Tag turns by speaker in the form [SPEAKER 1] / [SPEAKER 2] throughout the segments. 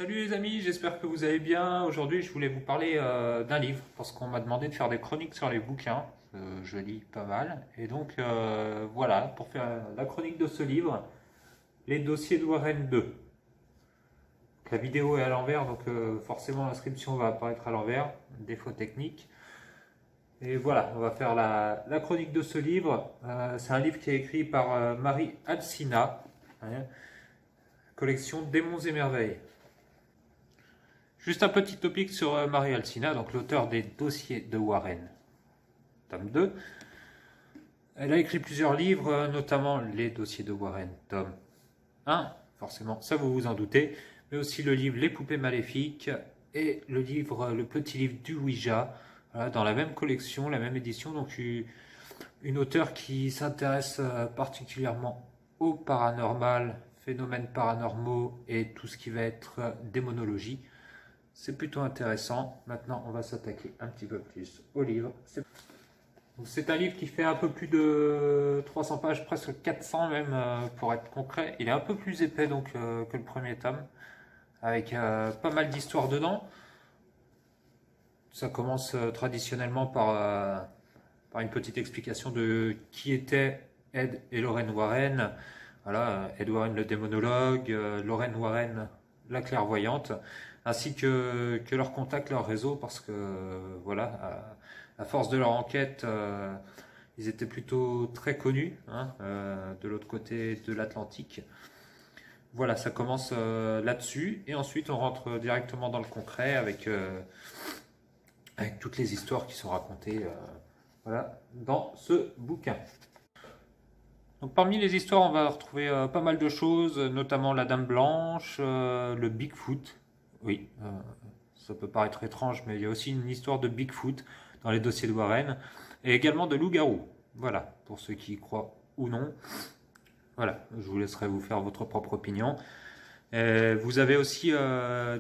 [SPEAKER 1] Salut les amis, j'espère que vous allez bien. Aujourd'hui, je voulais vous parler d'un livre parce qu'on m'a demandé de faire des chroniques sur les bouquins. Je lis pas mal. Et donc, voilà, pour faire la chronique de ce livre, Les dossiers de Warren 2. La vidéo est à l'envers, donc forcément l'inscription va apparaître à l'envers, défaut technique. Et voilà, on va faire la chronique de ce livre. C'est un livre qui est écrit par Marie Alsina, hein, collection Démons et Merveilles. Juste un petit topic sur Marie Alsina, donc l'auteur des dossiers de Warren, tome 2. Elle a écrit plusieurs livres, notamment les dossiers de Warren, tome 1, forcément, ça vous vous en doutez, mais aussi le livre Les poupées maléfiques et le livre Le petit livre du Ouija, voilà, dans la même collection, la même édition, donc une auteure qui s'intéresse particulièrement au paranormal, phénomènes paranormaux et tout ce qui va être démonologie. C'est plutôt intéressant. Maintenant, on va s'attaquer un petit peu plus au livre. C'est un livre qui fait un peu plus de 300 pages, presque 400 même, pour être concret. Il est un peu plus épais donc que le premier tome, avec pas mal d'histoires dedans. Ça commence traditionnellement par une petite explication de qui étaient Ed et Lorraine Warren. Voilà, Ed Warren le démonologue, Lorraine Warren la clairvoyante, ainsi que leur contact, leur réseau, parce que voilà, à force de leur enquête, ils étaient plutôt très connus, hein, de l'autre côté de l'Atlantique. Voilà, ça commence là-dessus, et ensuite on rentre directement dans le concret avec toutes les histoires qui sont racontées voilà, dans ce bouquin. Donc, parmi les histoires, on va retrouver pas mal de choses, notamment la Dame Blanche, le Bigfoot. Oui, ça peut paraître étrange, mais il y a aussi une histoire de Bigfoot dans les dossiers de Warren, et également de loup-garou. Voilà, pour ceux qui y croient ou non. Voilà, je vous laisserai vous faire votre propre opinion. Vous avez aussi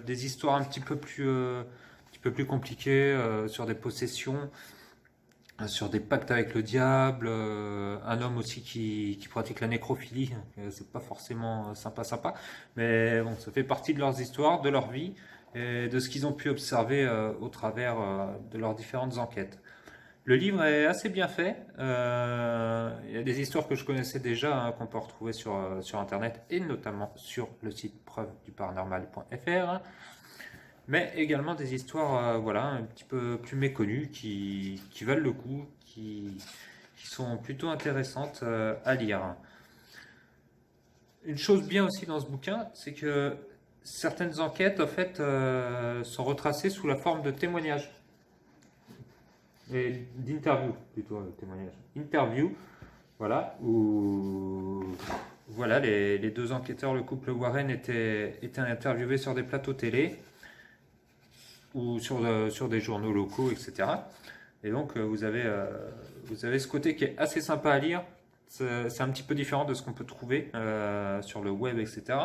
[SPEAKER 1] des histoires un petit peu plus compliquées sur des possessions, sur des pactes avec le diable, un homme aussi qui pratique la nécrophilie, c'est pas forcément sympa, mais bon, ça fait partie de leurs histoires, de leur vie, et de ce qu'ils ont pu observer au travers de leurs différentes enquêtes. Le livre est assez bien fait, il y a des histoires que je connaissais déjà, hein, qu'on peut retrouver sur internet, et notamment sur le site preuveduparanormal.fr, mais également des histoires voilà, un petit peu plus méconnues qui valent le coup, qui sont plutôt intéressantes à lire. Une chose bien aussi dans ce bouquin, c'est que certaines enquêtes en fait, sont retracées sous la forme de témoignages, et d'interviews plutôt, témoignages. Interviews, voilà, où voilà, les deux enquêteurs, le couple Warren, étaient interviewés sur des plateaux télé ou sur des journaux locaux, etc. Et donc vous avez ce côté qui est assez sympa à lire. C'est un petit peu différent de ce qu'on peut trouver sur le web, etc.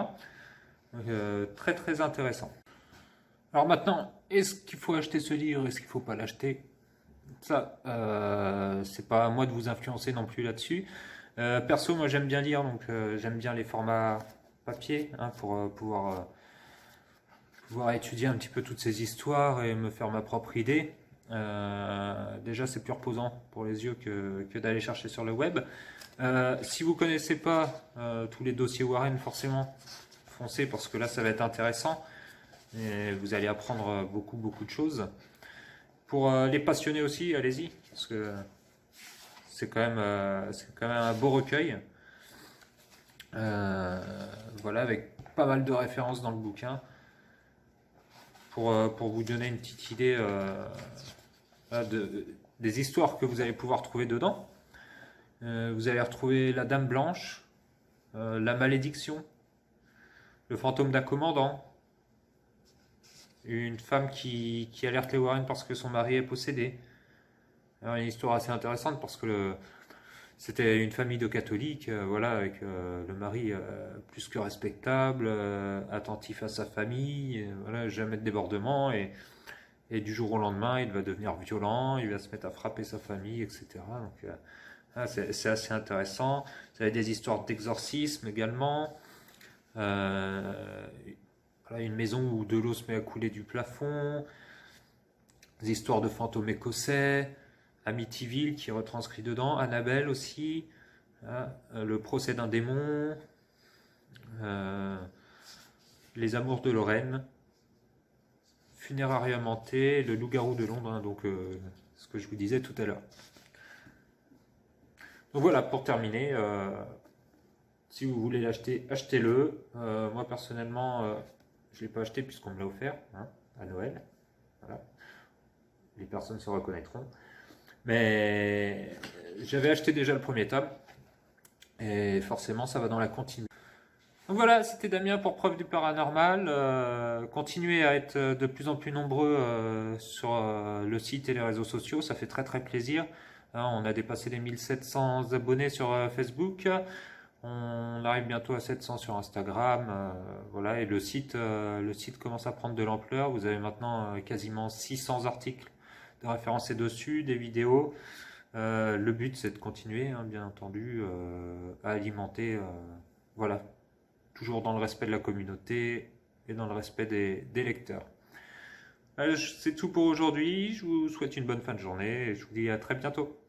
[SPEAKER 1] Donc, très très intéressant. Alors maintenant, est-ce qu'il faut acheter ce livre, est-ce qu'il ne faut pas l'acheter? Ça, c'est pas à moi de vous influencer non plus là-dessus. Perso, moi j'aime bien lire, donc j'aime bien les formats papier, hein, pour pouvoir étudier un petit peu toutes ces histoires et me faire ma propre idée. Déjà, c'est plus reposant pour les yeux que d'aller chercher sur le web. Si vous connaissez pas tous les dossiers Warren, forcément, foncez, parce que là, ça va être intéressant. Et vous allez apprendre beaucoup de choses. Pour les passionnés aussi, allez-y, parce que c'est quand même un beau recueil. Voilà, avec pas mal de références dans le bouquin, pour vous donner une petite idée des histoires que vous allez pouvoir trouver dedans. Vous allez retrouver la Dame Blanche, la Malédiction, le fantôme d'un commandant, une femme qui alerte les Warren parce que son mari est possédé. Alors, une histoire assez intéressante parce que c'était une famille de catholiques, voilà, avec le mari plus que respectable, attentif à sa famille, voilà, jamais de débordement, et du jour au lendemain, il va devenir violent, il va se mettre à frapper sa famille, etc. Donc, c'est assez intéressant. Vous avez des histoires d'exorcisme également. Voilà, voilà, une maison où de l'eau se met à couler du plafond, des histoires de fantômes écossais, Amityville qui est retranscrit dedans, Annabelle aussi, hein, le procès d'un démon, euh, les amours de Lorraine, Funérarium hanté, le loup-garou de Londres, hein, donc ce que je vous disais tout à l'heure. Donc voilà, pour terminer, si vous voulez l'acheter, achetez-le. Moi personnellement, je ne l'ai pas acheté puisqu'on me l'a offert, hein, à Noël. Voilà. Les personnes se reconnaîtront. Mais j'avais acheté déjà le premier tome. Et forcément, ça va dans la continuité. Donc voilà, c'était Damien pour Preuve du Paranormal. Continuez à être de plus en plus nombreux sur le site et les réseaux sociaux, ça fait très très plaisir. Hein, on a dépassé les 1700 abonnés sur Facebook. On arrive bientôt à 700 sur Instagram. Voilà, et le site commence à prendre de l'ampleur. Vous avez maintenant quasiment 600 articles de référencés dessus, des vidéos. Le but, c'est de continuer, hein, bien entendu, à alimenter, voilà, toujours dans le respect de la communauté et dans le respect des lecteurs. C'est tout pour aujourd'hui. Je vous souhaite une bonne fin de journée et je vous dis à très bientôt.